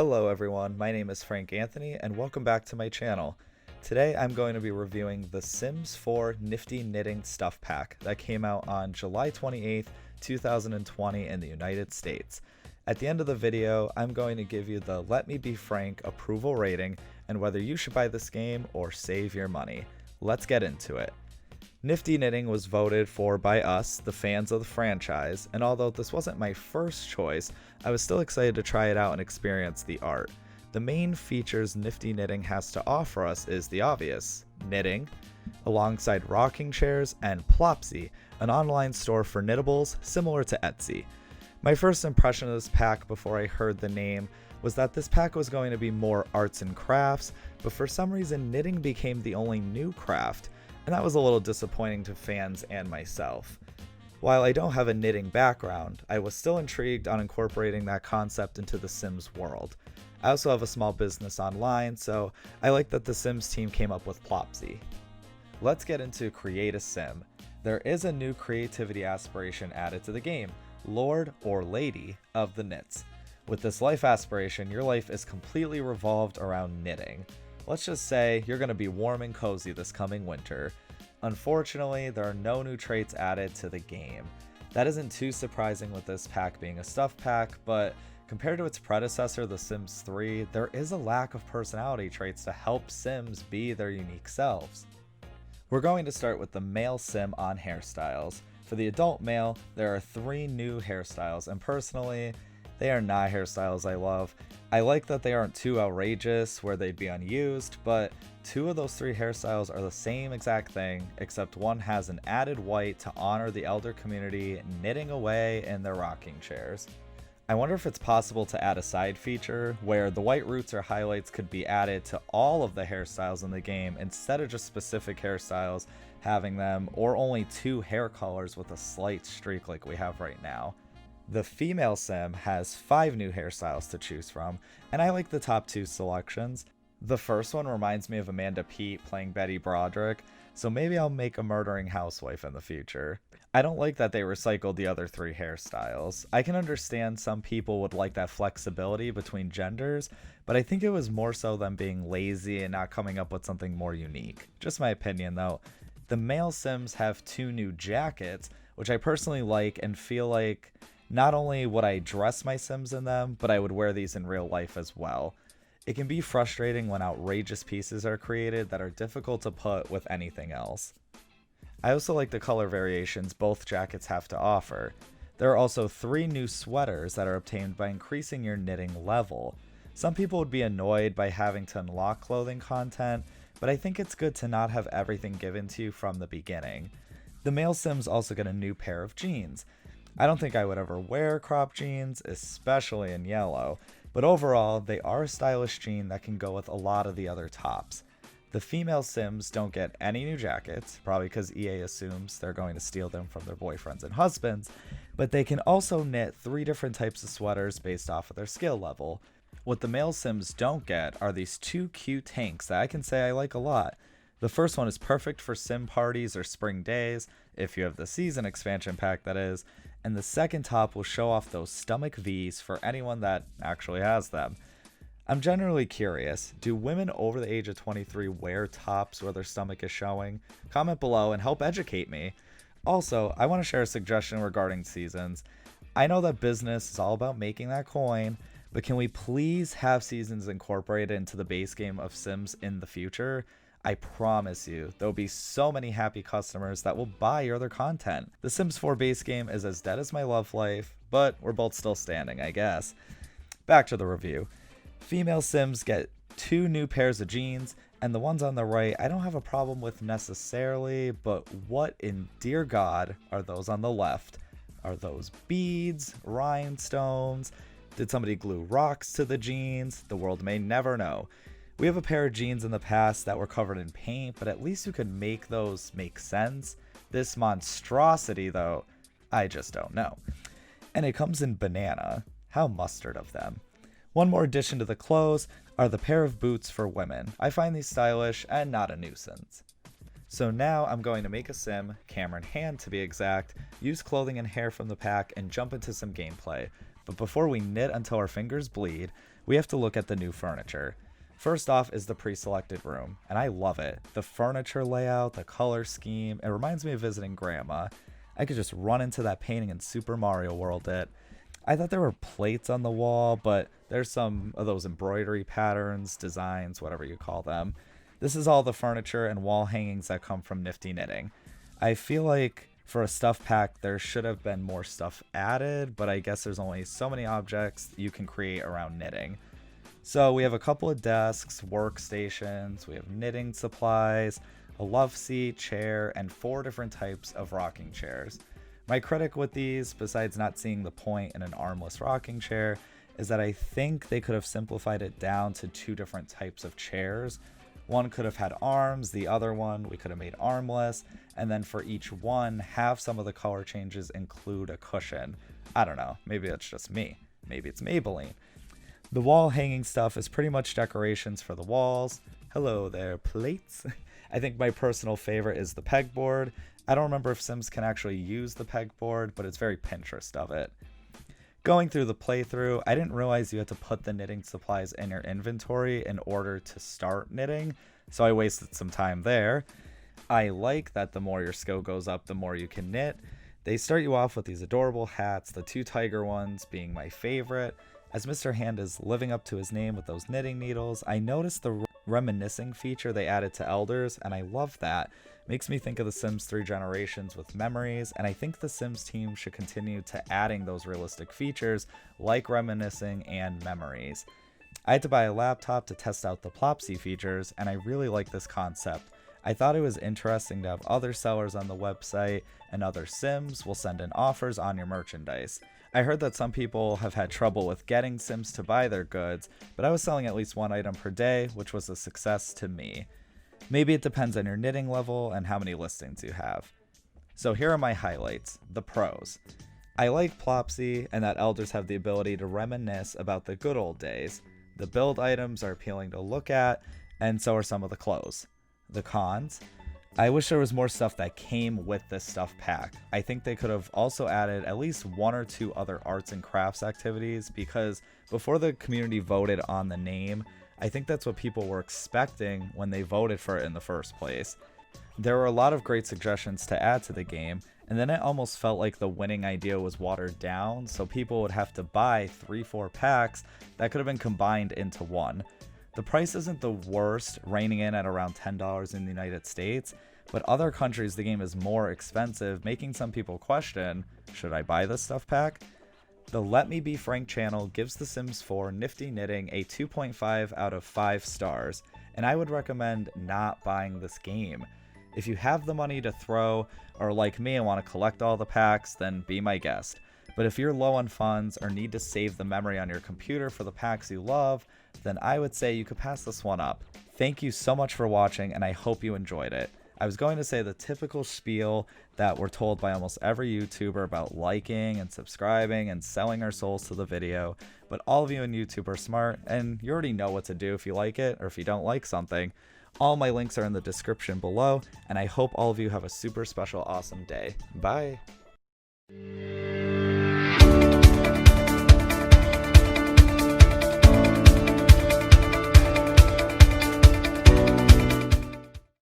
Hello everyone, my name is Frank Anthony and welcome back to my channel. Today I'm going to be reviewing the Sims 4 Nifty Knitting Stuff Pack that came out on July 28th, 2020 in the United States. At the end of the video, I'm going to give you the Let Me Be Frank approval rating and whether you should buy this game or save your money. Let's get into it. Nifty Knitting was voted for by us, the fans of the franchise, and although this wasn't my first choice, I was still excited to try it out and experience the art. The main features Nifty Knitting has to offer us is the obvious, knitting, alongside rocking chairs, and Plopsy, an online store for knittables similar to Etsy. My first impression of this pack before I heard the name was that this pack was going to be more arts and crafts, but for some reason knitting became the only new craft, and that was a little disappointing to fans and myself. While I don't have a knitting background, I was still intrigued on incorporating that concept into the Sims world. I also have a small business online, so I like that the Sims team came up with Plopsy. Let's get into Create a Sim. There is a new creativity aspiration added to the game, Lord or Lady of the Knits. With this life aspiration, your life is completely revolved around knitting. Let's just say you're going to be warm and cozy this coming winter. Unfortunately, there are no new traits added to the game. That isn't too surprising with this pack being a stuff pack, but compared to its predecessor, The Sims 3, there is a lack of personality traits to help Sims be their unique selves. We're going to start with the male Sim on hairstyles. For the adult male, there are 3 new hairstyles, and personally, they are not hairstyles I love. I like that they aren't too outrageous where they'd be unused, but 2 of those 3 hairstyles are the same exact thing, except one has an added white to honor the elder community knitting away in their rocking chairs. I wonder if it's possible to add a side feature where the white roots or highlights could be added to all of the hairstyles in the game instead of just specific hairstyles having them, or only 2 hair colors with a slight streak like we have right now. The female Sim has 5 new hairstyles to choose from, and I like the top 2 selections. The first one reminds me of Amanda Peet playing Betty Broderick, so maybe I'll make a murdering housewife in the future. I don't like that they recycled the other 3 hairstyles. I can understand some people would like that flexibility between genders, but I think it was more so them being lazy and not coming up with something more unique. Just my opinion though. The male Sims have 2 new jackets, which I personally like and feel like not only would I dress my Sims in them, but I would wear these in real life as well. It can be frustrating when outrageous pieces are created that are difficult to put with anything else. I also like the color variations both jackets have to offer. There are also 3 new sweaters that are obtained by increasing your knitting level. Some people would be annoyed by having to unlock clothing content, but I think it's good to not have everything given to you from the beginning. The male Sims also get a new pair of jeans. I don't think I would ever wear cropped jeans, especially in yellow, but overall, they are a stylish jean that can go with a lot of the other tops. The female Sims don't get any new jackets, probably because EA assumes they're going to steal them from their boyfriends and husbands, but they can also knit 3 different types of sweaters based off of their skill level. What the male Sims don't get are these 2 cute tanks that I can say I like a lot. The first one is perfect for sim parties or spring days, if you have the season expansion pack that is, and the second top will show off those stomach V's for anyone that actually has them. I'm generally curious, do women over the age of 23 wear tops where their stomach is showing? Comment below and help educate me. Also, I want to share a suggestion regarding seasons. I know that business is all about making that coin, but can we please have seasons incorporated into the base game of Sims in the future? I promise you, there'll be so many happy customers that will buy your other content. The Sims 4 base game is as dead as my love life, but we're both still standing, I guess. Back to the review. Female Sims get 2 new pairs of jeans, and the ones on the right I don't have a problem with necessarily, but what in dear God are those on the left? Are those beads? Rhinestones? Did somebody glue rocks to the jeans? The world may never know. We have a pair of jeans in the past that were covered in paint, but at least you could make those make sense. This monstrosity, though, I just don't know. And it comes in banana. How mustard of them. One more addition to the clothes are the pair of boots for women. I find these stylish and not a nuisance. So now I'm going to make a sim, Cameron Hand to be exact, use clothing and hair from the pack, and jump into some gameplay. But before we knit until our fingers bleed, we have to look at the new furniture. First off is the pre-selected room, and I love it. The furniture layout, the color scheme, it reminds me of visiting grandma. I could just run into that painting and Super Mario World it. I thought there were plates on the wall, but there's some of those embroidery patterns, designs, whatever you call them. This is all the furniture and wall hangings that come from Nifty Knitting. I feel like for a stuff pack, there should have been more stuff added, but I guess there's only so many objects you can create around knitting. So we have a couple of desks, workstations, we have knitting supplies, a love seat, chair, and 4 different types of rocking chairs. My critic with these, besides not seeing the point in an armless rocking chair, is that I think they could have simplified it down to 2 different types of chairs. One could have had arms, the other one we could have made armless, and then for each one, have some of the color changes include a cushion. I don't know, maybe that's just me. Maybe it's Maybelline. The wall hanging stuff is pretty much decorations for the walls. Hello there, plates. I think my personal favorite is the pegboard. I don't remember if Sims can actually use the pegboard, but it's very Pinterest of it. Going through the playthrough, I didn't realize you had to put the knitting supplies in your inventory in order to start knitting, so I wasted some time there. I like that the more your skill goes up, the more you can knit. They start you off with these adorable hats, the 2 tiger ones being my favorite. As Mr. Hand is living up to his name with those knitting needles, I noticed the reminiscing feature they added to Elders, and I love that. Makes me think of the Sims 3 Generations with memories, and I think the Sims team should continue to adding those realistic features like reminiscing and memories. I had to buy a laptop to test out the Plopsy features, and I really like this concept. I thought it was interesting to have other sellers on the website and other Sims will send in offers on your merchandise. I heard that some people have had trouble with getting Sims to buy their goods, but I was selling at least 1 item per day, which was a success to me. Maybe it depends on your knitting level and how many listings you have. So here are my highlights, the pros. I like Plopsy and that Elders have the ability to reminisce about the good old days. The build items are appealing to look at, and so are some of the clothes. The cons. I wish there was more stuff that came with this stuff pack. I think they could have also added at least 1 or 2 other arts and crafts activities, because before the community voted on the name, I think that's what people were expecting when they voted for it in the first place. There were a lot of great suggestions to add to the game, and then it almost felt like the winning idea was watered down, so people would have to buy 3-4 packs that could have been combined into one. The price isn't the worst, reining in at around $10 in the United States, but other countries the game is more expensive, making some people question, should I buy this stuff pack? The Let Me Be Frank channel gives The Sims 4 Nifty Knitting a 2.5 out of 5 stars, and I would recommend not buying this game. If you have the money to throw, or like me and want to collect all the packs, then be my guest. But if you're low on funds or need to save the memory on your computer for the packs you love, then I would say you could pass this one up. Thank you so much for watching, and I hope you enjoyed it. I was going to say the typical spiel that we're told by almost every YouTuber about liking and subscribing and selling our souls to the video, but all of you on YouTube are smart, and you already know what to do if you like it or if you don't like something. All my links are in the description below, and I hope all of you have a super special awesome day. Bye!